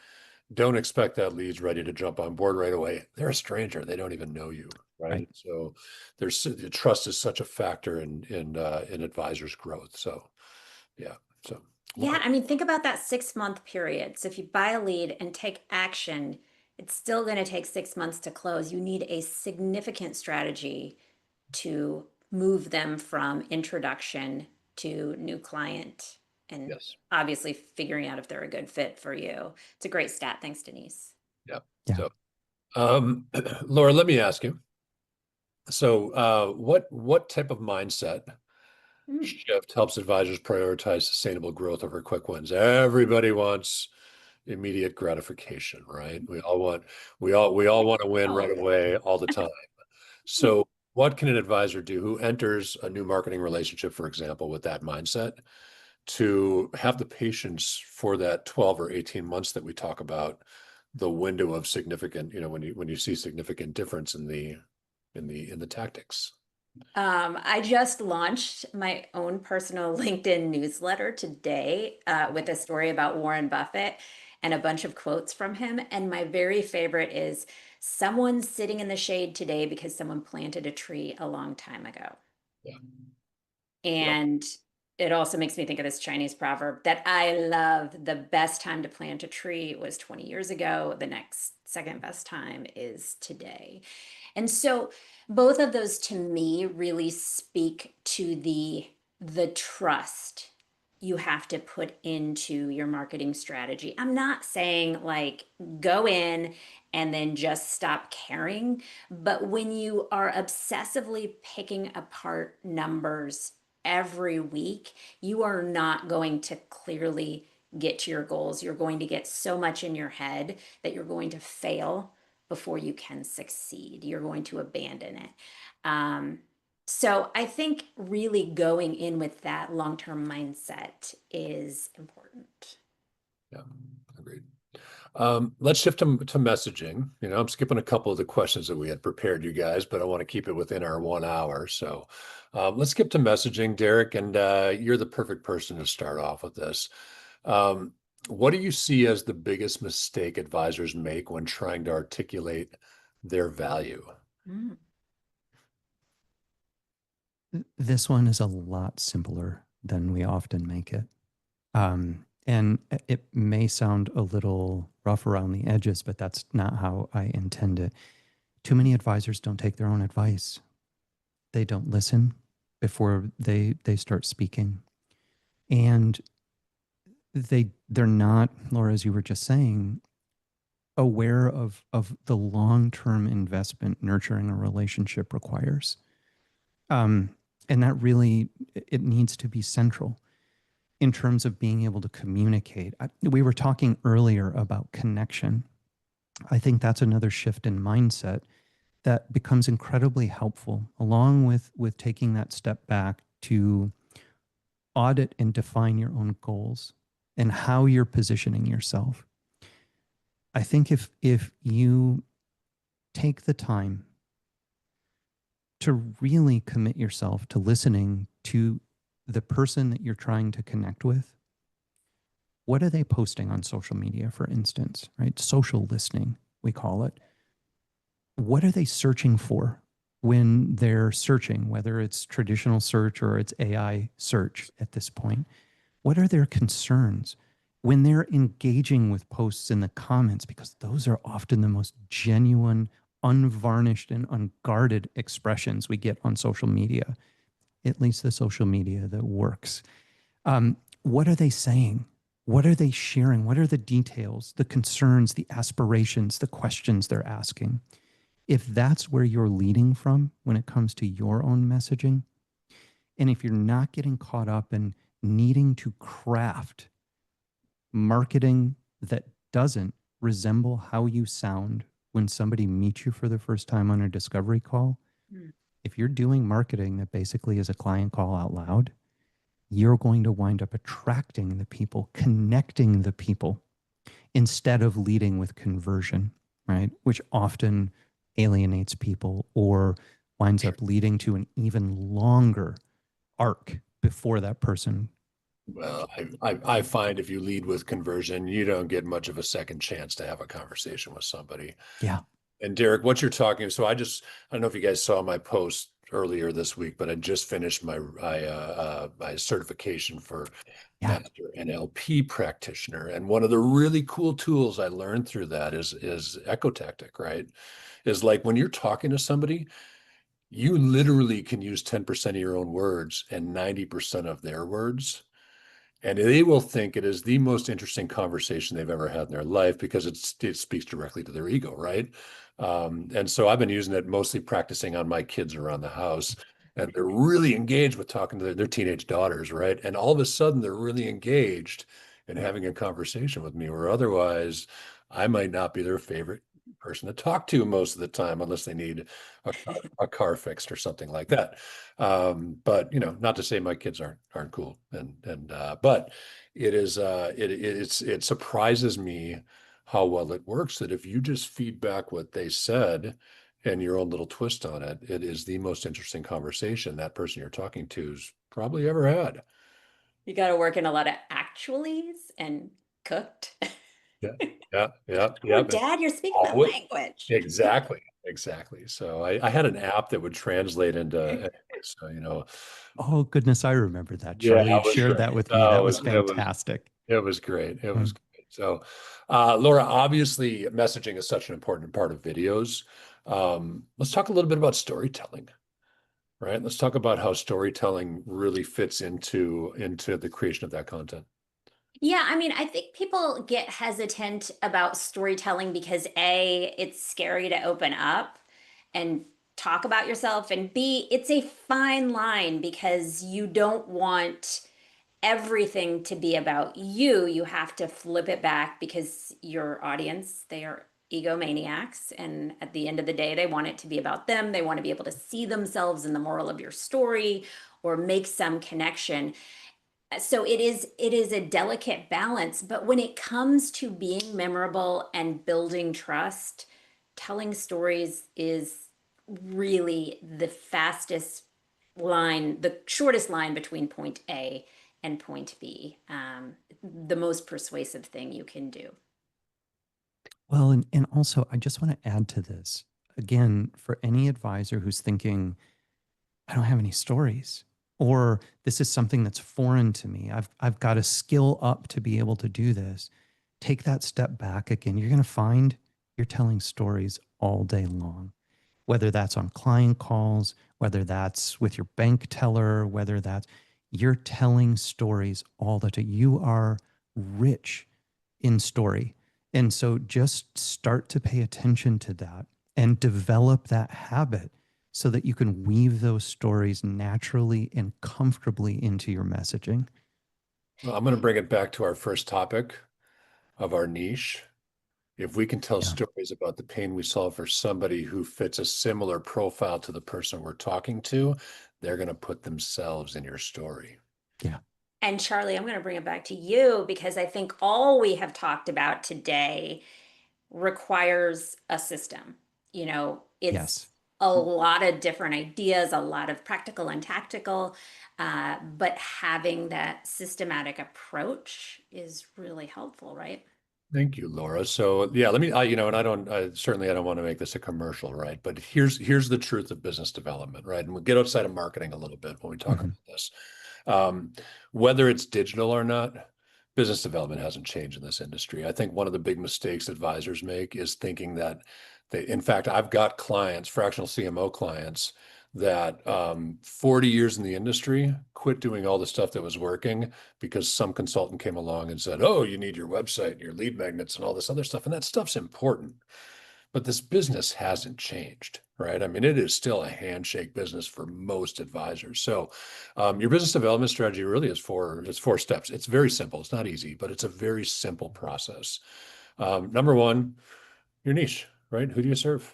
A: don't expect that lead's ready to jump on board right away. They're a stranger; they don't even know you, right? So the trust is such a factor in advisors' growth. So yeah, so.
C: Yeah, I mean, think about that 6-month period. So if you buy a lead and take action, it's still going to take 6 months to close. You need a significant strategy to move them from introduction to new client and obviously figuring out if they're a good fit for you. It's a great stat. Thanks, Denise.
A: Yeah. So, Laura, let me ask you. So, what type of mindset shift helps advisors prioritize sustainable growth over quick wins? Everybody wants immediate gratification, right? We all want to win right away all the time. So what can an advisor do who enters a new marketing relationship, for example, with that mindset, to have the patience for that 12 or 18 months that we talk about, the window of significant, when you see significant difference in the tactics?
C: I just launched my own personal LinkedIn newsletter today with a story about Warren Buffett and a bunch of quotes from him. And my very favorite is, "Someone's sitting in the shade today because someone planted a tree a long time ago."
A: Yeah.
C: And it also makes me think of this Chinese proverb that I love. The best time to plant a tree was 20 years ago. The next second best time is today. And so both of those to me really speak to the trust you have to put into your marketing strategy. I'm not saying like go in and then just stop caring, but when you are obsessively picking apart numbers every week, you are not going to clearly get to your goals. You're going to get so much in your head that you're going to fail before you can succeed. You're going to abandon it. So I think really going in with that long-term mindset is important.
A: Yeah, agreed. Let's shift to messaging. I'm skipping a couple of the questions that we had prepared, you guys, but I want to keep it within our 1 hour. So let's skip to messaging, Derek, and you're the perfect person to start off with this. What do you see as the biggest mistake advisors make when trying to articulate their value?
B: This one is a lot simpler than we often make it. And it may sound a little rough around the edges, but that's not how I intend it. Too many advisors don't take their own advice. They don't listen before they start speaking. And they're not, Laura, as you were just saying, aware of the long-term investment nurturing a relationship requires. And that really, it needs to be central in terms of being able to communicate. We were talking earlier about connection. I think that's another shift in mindset that becomes incredibly helpful, along with taking that step back to audit and define your own goals and how you're positioning yourself. I think if you take the time to really commit yourself to listening to the person that you're trying to connect with, what are they posting on social media, for instance, right? Social listening, we call it. What are they searching for when they're searching, whether it's traditional search or it's AI search at this point? What are their concerns when they're engaging with posts in the comments? Because those are often the most genuine, unvarnished, and unguarded expressions we get on social media, at least the social media that works. What are they saying? What are they sharing? What are the details, the concerns, the aspirations, the questions they're asking? If that's where you're leading from when it comes to your own messaging, and if you're not getting caught up in needing to craft marketing that doesn't resemble how you sound when somebody meets you for the first time on a discovery call, if you're doing marketing that basically is a client call out loud, you're going to wind up attracting the people, connecting the people, instead of leading with conversion, right? Which often alienates people or winds up leading to an even longer arc before that person.
A: Well, I find if you lead with conversion, you don't get much of a second chance to have a conversation with somebody.
B: Yeah.
A: And Derek, what you're talking, so I don't know if you guys saw my post earlier this week, but I just finished my certification for Master NLP practitioner. And one of the really cool tools I learned through that is echo tactic, right? Is like when you're talking to somebody, you literally can use 10% of your own words and 90% of their words. And they will think it is the most interesting conversation they've ever had in their life because it speaks directly to their ego, right? And so I've been using it mostly practicing on my kids around the house. And they're really engaged with talking to their teenage daughters, right? And all of a sudden, they're really engaged in having a conversation with me, where otherwise I might not be their favorite person to talk to most of the time, unless they need a car fixed or something like that. But not to say my kids aren't cool, but it surprises me how well it works, that if you just feed back what they said and your own little twist on it, it is the most interesting conversation that person you're talking to's probably ever had.
C: You got to work in a lot of actuallys and cooked.
A: Yeah.
C: Dad, you're speaking my language.
A: Exactly. So I had an app that would translate into So, you know,
B: Oh, goodness, I remember that.
A: yeah,
B: Charlie
A: it
B: had
A: was
B: shared
A: great.
B: that with me.
A: No,
B: That was fantastic.
A: it was great. It was
B: Mm.
A: great. So, Laura, obviously messaging is such an important part of videos. Let's talk a little bit about storytelling, right? Let's talk about how storytelling really fits into the creation of that content.
C: Yeah, I mean, I think people get hesitant about storytelling because A, it's scary to open up and talk about yourself, and B, it's a fine line because you don't want everything to be about you. You have to flip it back because your audience, they are egomaniacs, and at the end of the day, they want it to be about them. They want to be able to see themselves in the moral of your story or make some connection. So it is a delicate balance, but when it comes to being memorable and building trust, telling stories is really the fastest line, the shortest line between point A and point B, the most persuasive thing you can do.
B: Well, and also, I just want to add to this again for any advisor who's thinking, I don't have any stories, or this is something that's foreign to me. I've got to skill up to be able to do this. Take that step back again. You're going to find you're telling stories all day long, whether that's on client calls, whether that's with your bank teller, whether that's you're telling stories all the time. You are rich in story. And so just start to pay attention to that and develop that habit so that you can weave those stories naturally and comfortably into your messaging.
A: Well, I'm going to bring it back to our first topic of our niche. If we can tell
B: Yeah.
A: stories about the pain we solve for somebody who fits a similar profile to the person we're talking to, they're going to put themselves in your story.
B: Yeah.
C: And Charlie, I'm going to bring it back to you because I think all we have talked about today requires a system. It's
B: Yes.
C: a lot of different ideas, a lot of practical and tactical, but having that systematic approach is really helpful, right?
A: Thank you, Laura. So yeah, let me, and I don't want to make this a commercial, right? But here's the truth of business development, right? And we'll get outside of marketing a little bit when we talk
B: Mhm.
A: about this. Um, Whether it's digital or not, business development hasn't changed in this industry. I think one of the big mistakes advisors make is thinking that in fact, I've got clients, fractional CMO clients that 40 years in the industry quit doing all the stuff that was working because some consultant came along and said, oh, you need your website and your lead magnets and all this other stuff. And that stuff's important. But this business hasn't changed, right? I mean, it is still a handshake business for most advisors. So your business development strategy really is it's 4 steps. It's very simple. It's not easy, but it's a very simple process. Number one, your niche, right? Who do you serve?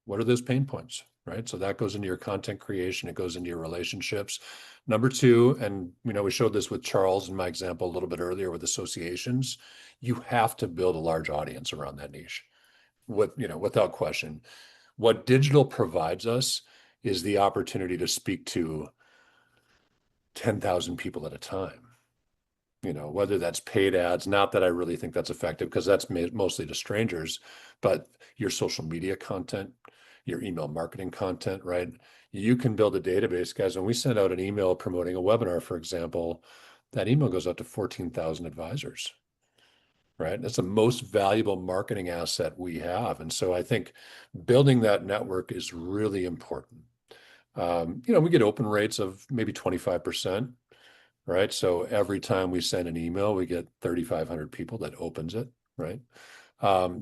A: What are those pain points, right? So that goes into your content creation. It goes into your relationships. Number two, and we showed this with Charles in my example a little bit earlier with associations. You have to build a large audience around that niche. Without question. What digital provides us is the opportunity to speak to 10,000 people at a time. Whether that's paid ads, not that I really think that's effective because that's mostly to strangers, but your social media content, your email marketing content, right? You can build a database, guys. When we send out an email promoting a webinar, for example, that email goes out to 14,000 advisors, right? That's the most valuable marketing asset we have. And so I think building that network is really important. We get open rates of maybe 25%, right? So every time we send an email, we get 3,500 people that opens it, right?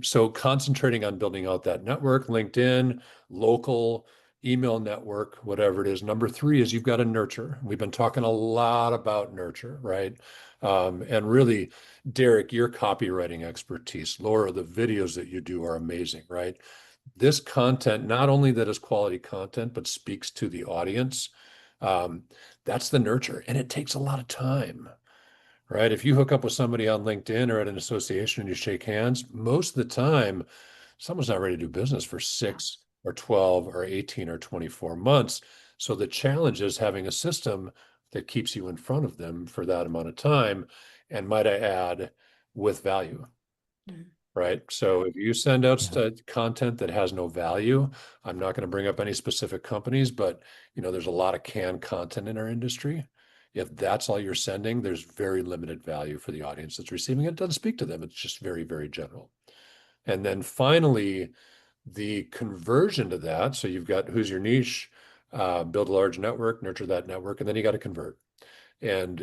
A: So concentrating on building out that network, LinkedIn, local, email network, whatever it is. Number three is you've got to nurture. We've been talking a lot about nurture, right? And really, Derek, your copywriting expertise, Laura, the videos that you do are amazing, right? This content, not only that is quality content, but speaks to the audience. Um, that's the nurture, and it takes a lot of time, right? If you hook up with somebody on LinkedIn or at an association and you shake hands, most of the time, someone's not ready to do business for 6 or 12 or 18 or 24 months. So the challenge is having a system that keeps you in front of them for that amount of time. And might I add, with value. right? So if you send out
B: Yeah.
A: content that has no value, I'm not going to bring up any specific companies, but there's a lot of canned content in our industry. If that's all you're sending, there's very limited value for the audience that's receiving it. It doesn't speak to them. It's just very, very general. And then finally, the conversion to that. So you've got who's your niche, build a large network, nurture that network, and then you got to convert. And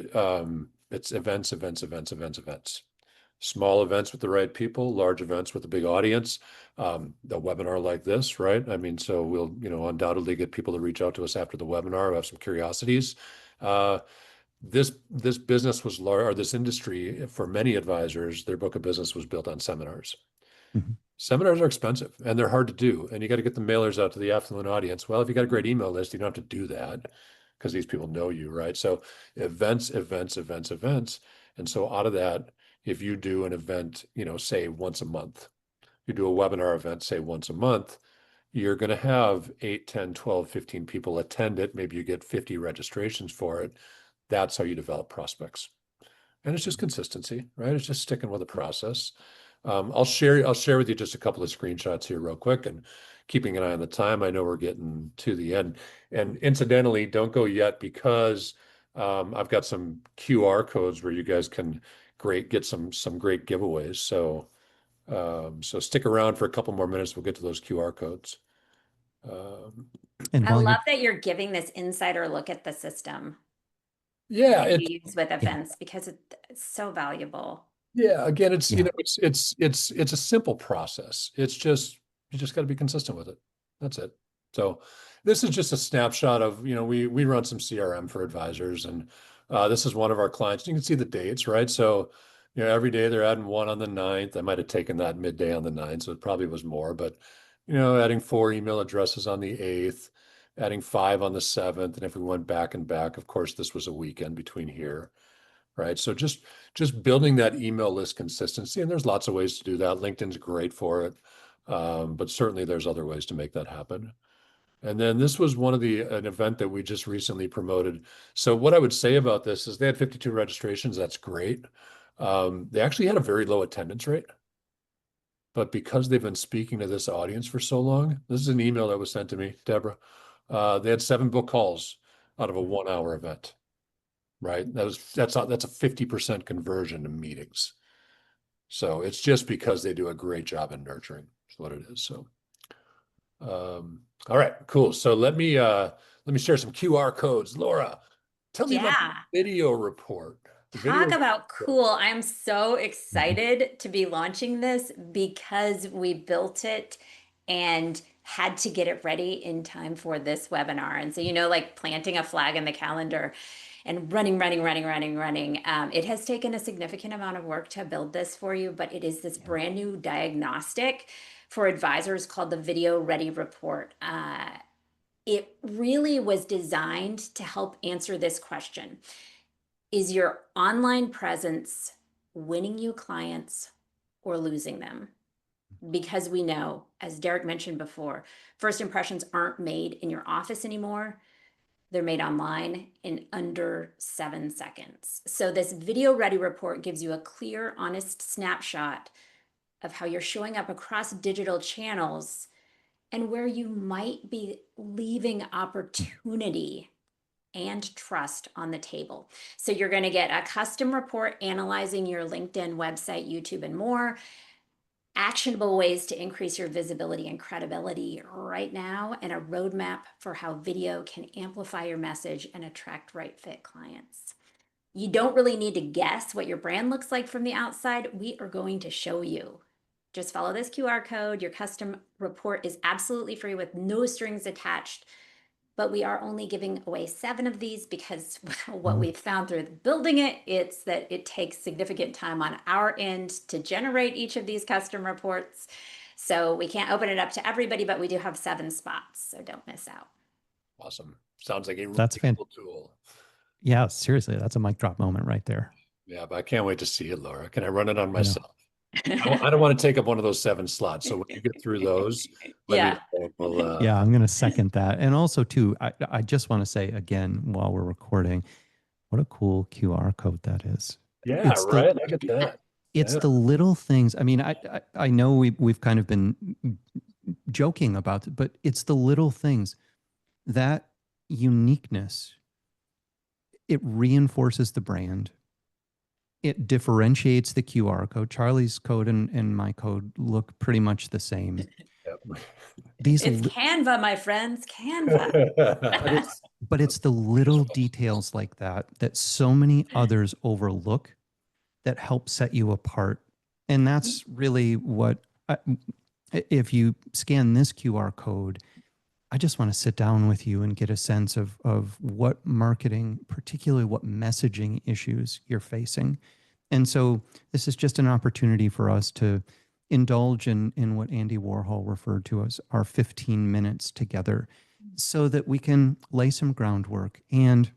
A: it's events, events, events, events, events. Small events with the right people, large events with a big audience. A webinar like this, right? I mean, so we'll, undoubtedly get people to reach out to us after the webinar who have some curiosities. This business was large, or this industry for many advisors, their book of business was built on seminars.
B: Mhm.
A: Seminars are expensive and they're hard to do. And you got to get the mailers out to the affluent audience. Well, if you got a great email list, you don't have to do that because these people know you, right? So events, events, events, events. And so out of that, if you do an event, say once a month, you do a webinar event, say once a month, you're going to have 8, 10, 12, 15 people attend it. Maybe you get 50 registrations for it. That's how you develop prospects. And it's just consistency, right? It's just sticking with the process. I'll share with you just a couple of screenshots here real quick and keeping an eye on the time. I know we're getting to the end. And incidentally, don't go yet because I've got some QR codes where you guys can get some great giveaways. So stick around for a couple more minutes. We'll get to those QR codes.
B: And
C: I
B: while you're,
C: love that you're giving this insider look at the system
A: yeah,
C: that you use with events because it's so valuable.
A: yeah. Again, it's
B: Yeah.
A: it's a simple process. It's just you just got to be consistent with it. That's it. So this is just a snapshot of we run some CRM for advisors, and this is one of our clients. You can see the dates, right? So every day they're adding one on the 9th. I might have taken that midday on the 9th, so it probably was more, but adding 4 email addresses on the 8th, adding 5 on the 7th, and if we went back and back, of course, this was a weekend between here, right? So just building that email list consistency, and there's lots of ways to do that. LinkedIn's great for it, but certainly there's other ways to make that happen. And then this was an event that we just recently promoted. So what I would say about this is they had 52 registrations. That's great. They actually had a very low attendance rate, but because they've been speaking to this audience for so long, this is an email that was sent to me, Deborah. They had 7 book calls out of a 1-hour event, right? That's a 50% conversion to meetings. So it's just because they do a great job in nurturing, is what it is. So, all right, cool. So let me share some QR codes. Laura, tell me about the video report.
C: Talk about cool. I'm so excited to be launching this because we built it and had to get it ready in time for this webinar. And so, like planting a flag in the calendar and running. It has taken a significant amount of work to build this for you, but it is this brand new diagnostic for advisors called the Video Ready Report. It really was designed to help answer this question. Is your online presence winning you clients or losing them? Because we know, as Derek mentioned before, first impressions aren't made in your office anymore. They're made online in under 7 seconds. So this Video Ready Report gives you a clear, honest snapshot of how you're showing up across digital channels and where you might be leaving opportunity and trust on the table. So you're going to get a custom report analyzing your LinkedIn, website, YouTube, and more, actionable ways to increase your visibility and credibility right now, and a roadmap for how video can amplify your message and attract right fit clients. You don't really need to guess what your brand looks like from the outside. We are going to show you. Just follow this QR code. Your custom report is absolutely free with no strings attached. But we are only giving away 7 of these because what we've found through building it, it's that it takes significant time on our end to generate each of these custom reports. So we can't open it up to everybody, but we do have 7 spots. So don't miss out.
A: Awesome. Sounds like a
B: That's
A: really cool tool.
B: Yeah, seriously, that's a mic drop moment right there.
A: Yeah, but I can't wait to see it, Laura. Can I run it on myself? I don't want to take up one of those 7 slots. So when you get through those, let me know.
B: Yeah, I'm going to second that. And also, too, I just want to say again, while we're recording, what a cool QR code that is.
A: Yeah, right. Look at that.
B: It's
A: Yeah.
B: the little things. I mean, I know we've kind of been joking about it, but it's the little things that uniqueness. It reinforces the brand. It differentiates the QR code. Charlie's code and my code look pretty much the same.
A: Yep.
B: These,
C: It's Canva, my friends, Canva.
B: but it's the little details like that that so many others overlook that help set you apart. And that's really what, if you scan this QR code, I just want to sit down with you and get a sense of what marketing, particularly what messaging issues you're facing. And so this is just an opportunity for us to indulge in what Andy Warhol referred to as our 15 minutes together so that we can lay some groundwork and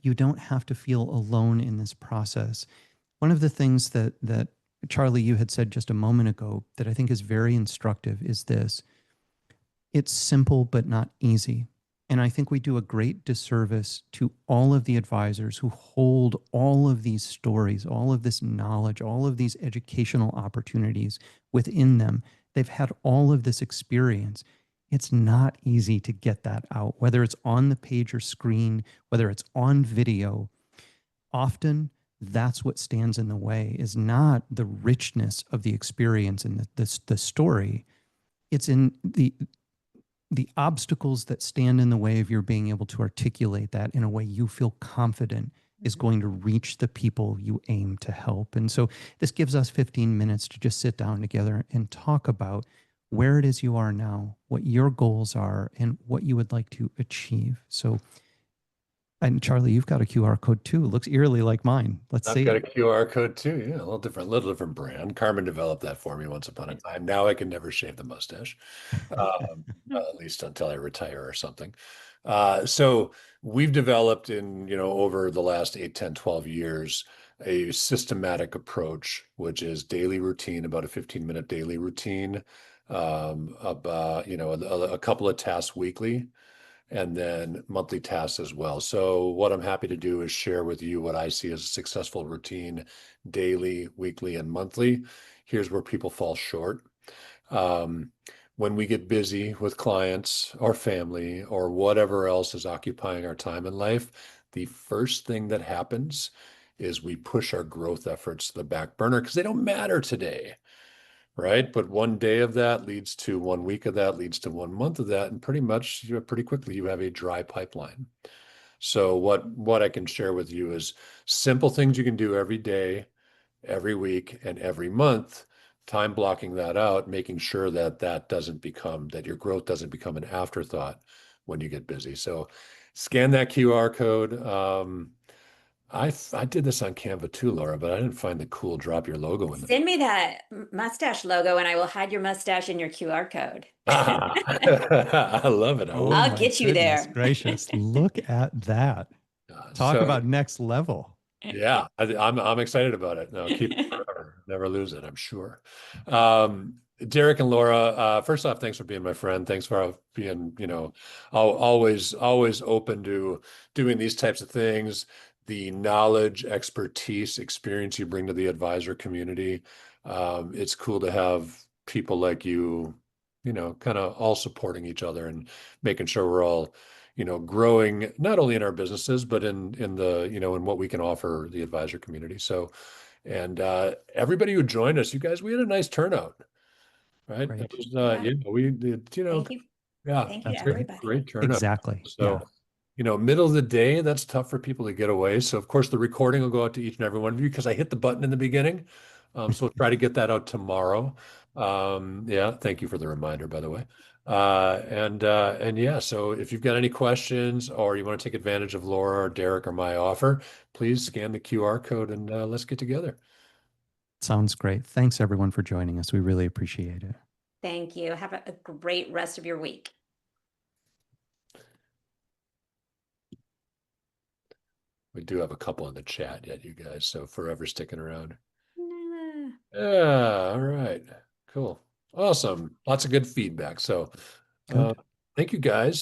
B: you don't have to feel alone in this process. One of the things that Charlie, you had said just a moment ago that I think is very instructive is this. It's simple, but not easy. And I think we do a great disservice to all of the advisors who hold all of these stories, all of this knowledge, all of these educational opportunities within them. They've had all of this experience. It's not easy to get that out, whether it's on the page or screen, whether it's on video. Often that's what stands in the way is not the richness of the experience and the story. It's in the obstacles that stand in the way of your being able to articulate that in a way you feel confident is going to reach the people you aim to help. And so this gives us 15 minutes to just sit down together and talk about where it is you are now, what your goals are, and what you would like to achieve. So, and Charlie, you've got a QR code too. It looks eerily like mine. Let's
A: I've
B: see
A: got a
B: it.
A: QR code too. Yeah, a little different brand. Carmen developed that for me once upon a time. Now I can never shave the mustache, at least until I retire or something. So we've developed over the last 8, 10, 12 years, a systematic approach, which is daily routine, about a 15-minute daily routine, a couple of tasks weekly and then monthly tasks as well. So what I'm happy to do is share with you what I see as a successful routine, daily, weekly, and monthly. Here's where people fall short. Um, when we get busy with clients or family or whatever else is occupying our time in life, the first thing that happens is we push our growth efforts to the back burner because they don't matter today, right? But one day of that leads to 1 week of that leads to 1 month of that, and pretty quickly you have a dry pipeline. So what I can share with you is simple things you can do every day, every week, and every month. Time blocking that out, making sure that your growth doesn't become an afterthought when you get busy. So scan that QR code. I did this on Canva too, Laura, but I didn't find the cool drop your logo in the
C: Send me that mustache logo and I will hide your mustache in your QR code.
A: I love it. I
B: Oh
A: will.
C: I'll
B: my
C: get you
B: goodness
C: there.
B: gracious. Look at that. Talk
A: So
B: about next level.
A: yeah, I'm excited about it. No, keep it forever. Never lose it, I'm sure. Derek and Laura, first off, thanks for being my friend. Thanks for being, always open to doing these types of things. The knowledge, expertise, experience you bring to the advisor community. It's cool to have people like you, kind of all supporting each other and making sure we're all growing not only in our businesses, but in what we can offer the advisor community. So, and everybody who joined us, you guys, we had a nice turnout, right? It
B: Great.
A: was,
C: Yeah.
A: yeah, we did,
C: Thank you.
A: yeah,
C: Thank you
B: That's
C: to
B: great.
C: everybody.
A: great turnout.
B: Exactly.
A: So,
B: Yeah.
A: middle of the day, that's tough for people to get away. So, of course, the recording will go out to each and every one of you because I hit the button in the beginning. So we'll try to get that out tomorrow. Yeah, thank you for the reminder, by the way. And yeah, so if you've got any questions or you want to take advantage of Laura or Derek or my offer, please scan the QR code and let's get together.
B: Sounds great. Thanks everyone for joining us. We really appreciate it.
C: Thank you. Have a great rest of your week.
A: We do have a couple in the chat yet, you guys, so forever sticking around.
C: Nah.
A: Yeah, all right. Cool. Awesome. Lots of good feedback. So
B: Good.
A: thank you guys.